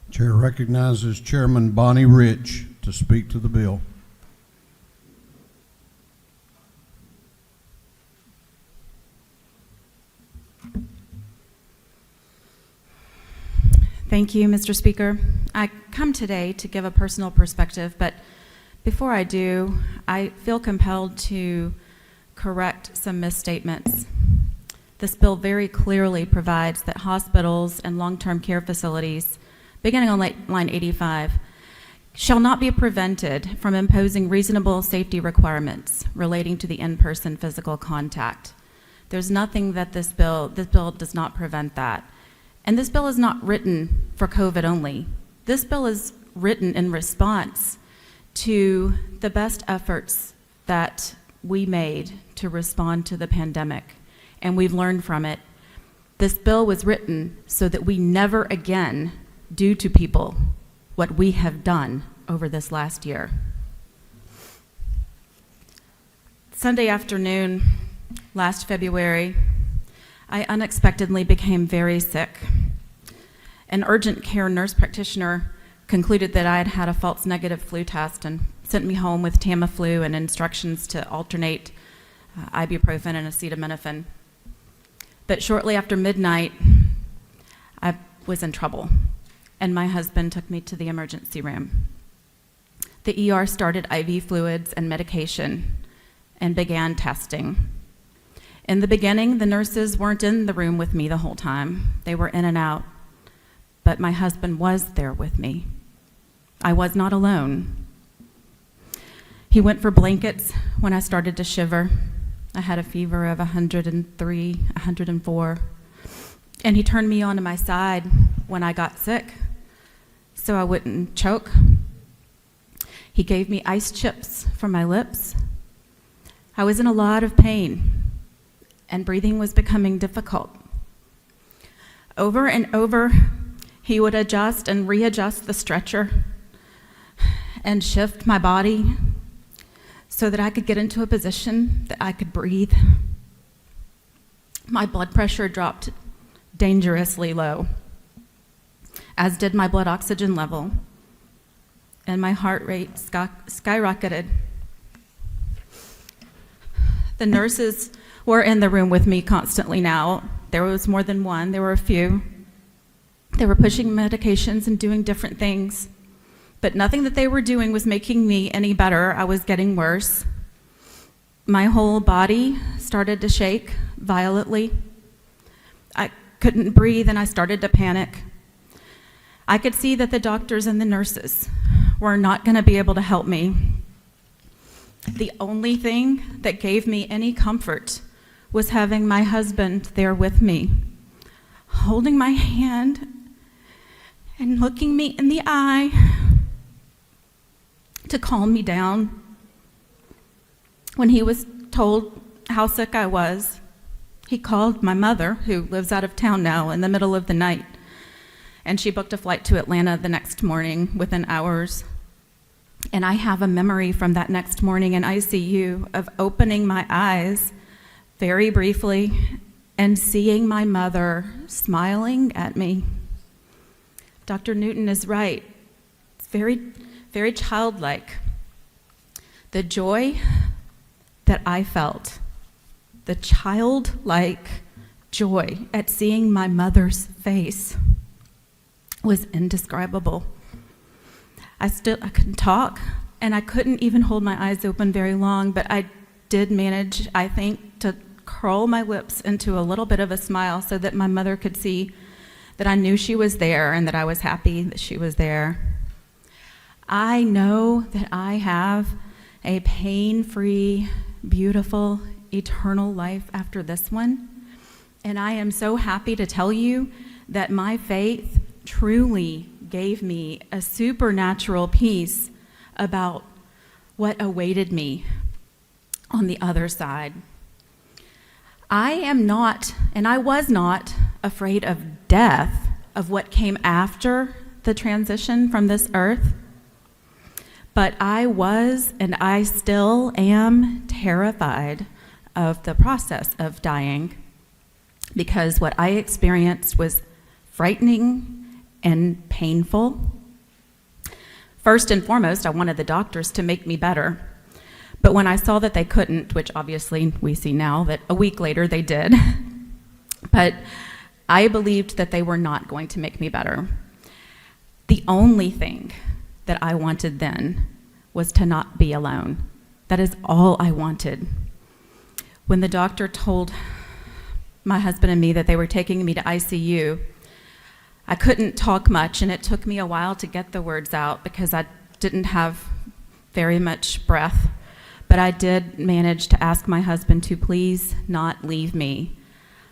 Chair recognizes Chairman Bonnie Rich to speak to the bill. Thank you, Mr. Speaker. I come today to give a personal perspective, but before I do, I feel compelled to correct some misstatements. This bill very clearly provides that hospitals and long-term care facilities, beginning on line 85, shall not be prevented from imposing reasonable safety requirements relating to the in-person physical contact. There's nothing that this bill does not prevent that. And this bill is not written for COVID only. This bill is written in response to the best efforts that we made to respond to the pandemic, and we've learned from it. This bill was written so that we never again do to people what we have done over this last year. Sunday afternoon, last February, I unexpectedly became very sick. An urgent care nurse practitioner concluded that I had had a false negative flu test and sent me home with Tamiflu and instructions to alternate ibuprofen and acetaminophen. But shortly after midnight, I was in trouble, and my husband took me to the emergency room. The ER started IV fluids and medication and began testing. In the beginning, the nurses weren't in the room with me the whole time. They were in and out, but my husband was there with me. I was not alone. He went for blankets when I started to shiver. I had a fever of 103, 104, and he turned me onto my side when I got sick so I wouldn't choke. He gave me ice chips for my lips. I was in a lot of pain, and breathing was becoming difficult. Over and over, he would adjust and readjust the stretcher and shift my body so that I could get into a position that I could breathe. My blood pressure dropped dangerously low, as did my blood oxygen level, and my heart rate skyrocketed. The nurses were in the room with me constantly now. There was more than one, there were a few. They were pushing medications and doing different things, but nothing that they were doing was making me any better. I was getting worse. My whole body started to shake violently. I couldn't breathe and I started to panic. I could see that the doctors and the nurses were not going to be able to help me. The only thing that gave me any comfort was having my husband there with me, holding my hand and looking me in the eye to calm me down. When he was told how sick I was, he called my mother, who lives out of town now, in the middle of the night, and she booked a flight to Atlanta the next morning within hours. And I have a memory from that next morning in ICU of opening my eyes very briefly and seeing my mother smiling at me. Dr. Newton is right. It's very, very childlike. The joy that I felt, the childlike joy at seeing my mother's face was indescribable. I couldn't talk, and I couldn't even hold my eyes open very long, but I did manage, I think, to curl my lips into a little bit of a smile so that my mother could see that I knew she was there and that I was happy that she was there. I know that I have a pain-free, beautiful, eternal life after this one, and I am so happy to tell you that my faith truly gave me a supernatural peace about what awaited me on the other side. I am not, and I was not, afraid of death, of what came after the transition from this earth, but I was, and I still am, terrified of the process of dying, because what I experienced was frightening and painful. First and foremost, I wanted the doctors to make me better. But when I saw that they couldn't, which obviously we see now that a week later they did, but I believed that they were not going to make me better. The only thing that I wanted then was to not be alone. That is all I wanted. When the doctor told my husband and me that they were taking me to ICU, I couldn't talk much, and it took me a while to get the words out because I didn't have very much breath. But I did manage to ask my husband to please not leave me.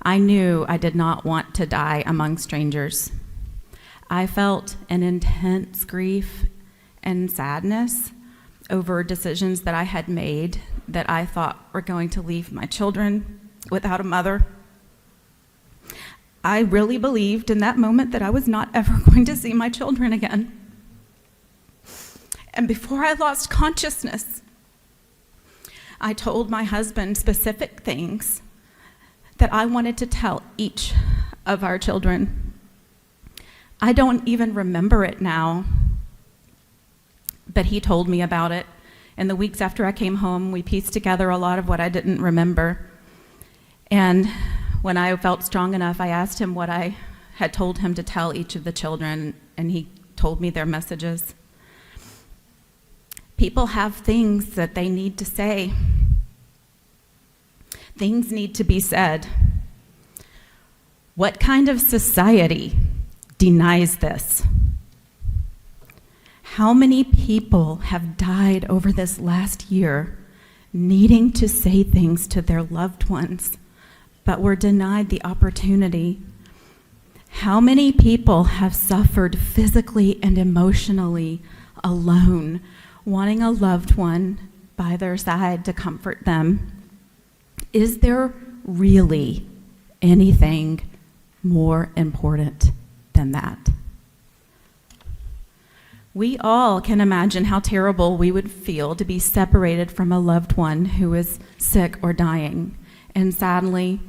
I knew I did not want to die among strangers. I felt an intense grief and sadness over decisions that I had made that I thought were going to leave my children without a mother. I really believed in that moment that I was not ever going to see my children again. And before I lost consciousness, I told my husband specific things that I wanted to tell each of our children. I don't even remember it now, but he told me about it. And the weeks after I came home, we pieced together a lot of what I didn't remember. And when I felt strong enough, I asked him what I had told him to tell each of the children, and he told me their messages. People have things that they need to say. Things need to be said. What kind of society denies this? How many people have died over this last year needing to say things to their loved ones, but were denied the opportunity? How many people have suffered physically and emotionally alone, wanting a loved one by their side to comfort them? Is there really anything more important than that? We all can imagine how terrible we would feel to be separated from a loved one who is sick or dying. And sadly,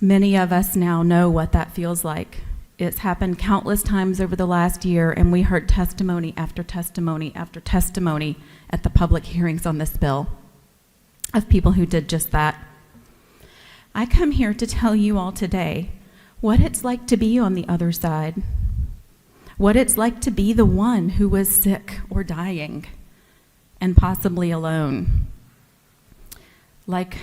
many of us now know what that feels like. It's happened countless times over the last year, and we heard testimony after testimony after testimony at the public hearings on this bill of people who did just that. I come here to tell you all today what it's like to be on the other side, what it's like to be the one who was sick or dying and possibly alone. Like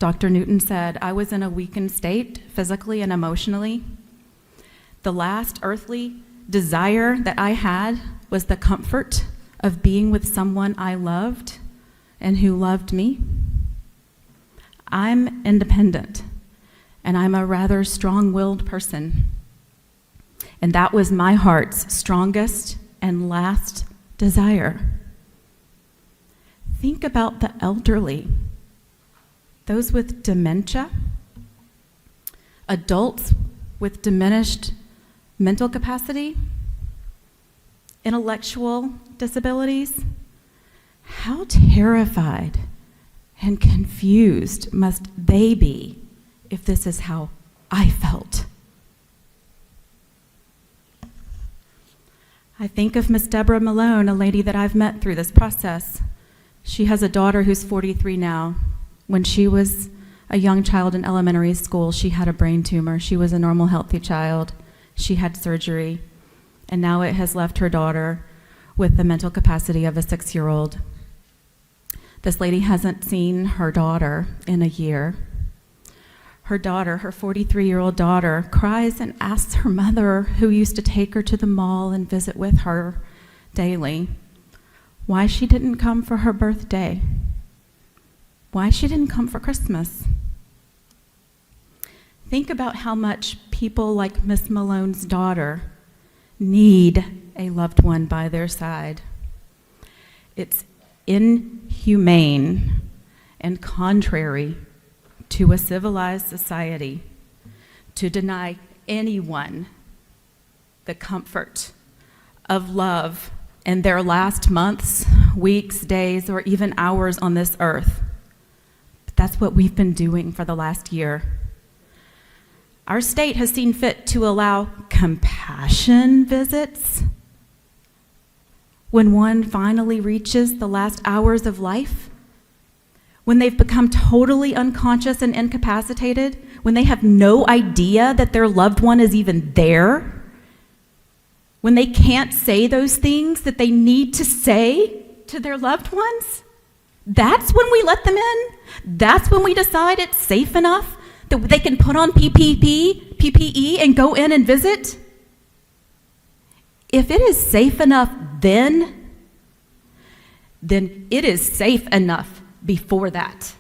Dr. Newton said, I was in a weakened state physically and emotionally. The last earthly desire that I had was the comfort of being with someone I loved and who loved me. I'm independent, and I'm a rather strong-willed person. And that was my heart's strongest and last desire. Think about the elderly, those with dementia, adults with diminished mental capacity, intellectual disabilities. How terrified and confused must they be if this is how I felt? I think of Miss Deborah Malone, a lady that I've met through this process. She has a daughter who's 43 now. When she was a young child in elementary school, she had a brain tumor. She was a normal, healthy child. She had surgery, and now it has left her daughter with the mental capacity of a 6-year-old. This lady hasn't seen her daughter in a year. Her daughter, her 43-year-old daughter, cries and asks her mother, who used to take her to the mall and visit with her daily, why she didn't come for her birthday, why she didn't come for Christmas. Think about how much people like Miss Malone's daughter need a loved one by their side. It's inhumane and contrary to a civilized society to deny anyone the comfort of love in their last months, weeks, days, or even hours on this earth. But that's what we've been doing for the last year. Our state has seen fit to allow compassion visits when one finally reaches the last hours of life, when they've become totally unconscious and incapacitated, when they have no idea that their loved one is even there, when they can't say those things that they need to say to their loved ones. That's when we let them in. That's when we decide it's safe enough that they can put on PPE and go in and visit. If it is safe enough then it is safe enough before that.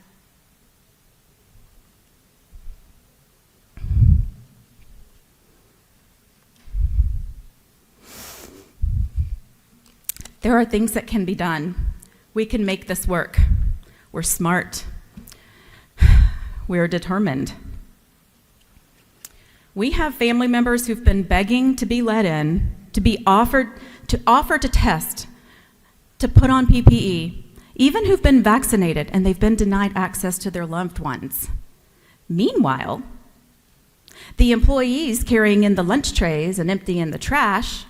There are things that can be done. We can make this work. We're smart. We're determined. We have family members who've been begging to be let in, to be offered to test, to put on PPE, even who've been vaccinated and they've been denied access to their loved ones. Meanwhile, the employees carrying in the lunch trays and emptying the trash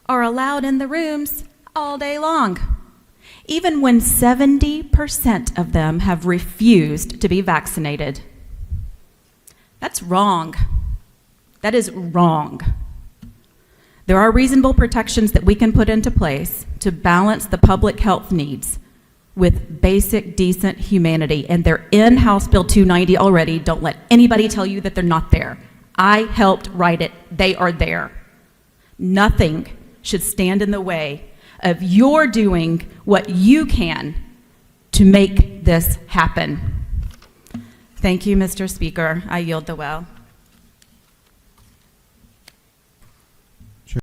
are allowed in the rooms all day long, even when 70% of them have refused to be vaccinated. That's wrong. That is wrong. There are reasonable protections that we can put into place to balance the public health needs with basic, decent humanity, and they're in House Bill 290 already. Don't let anybody tell you that they're not there. I helped write it. They are there. Nothing should stand in the way of your doing what you can to make this happen. Thank you, Mr. Speaker. I yield the well.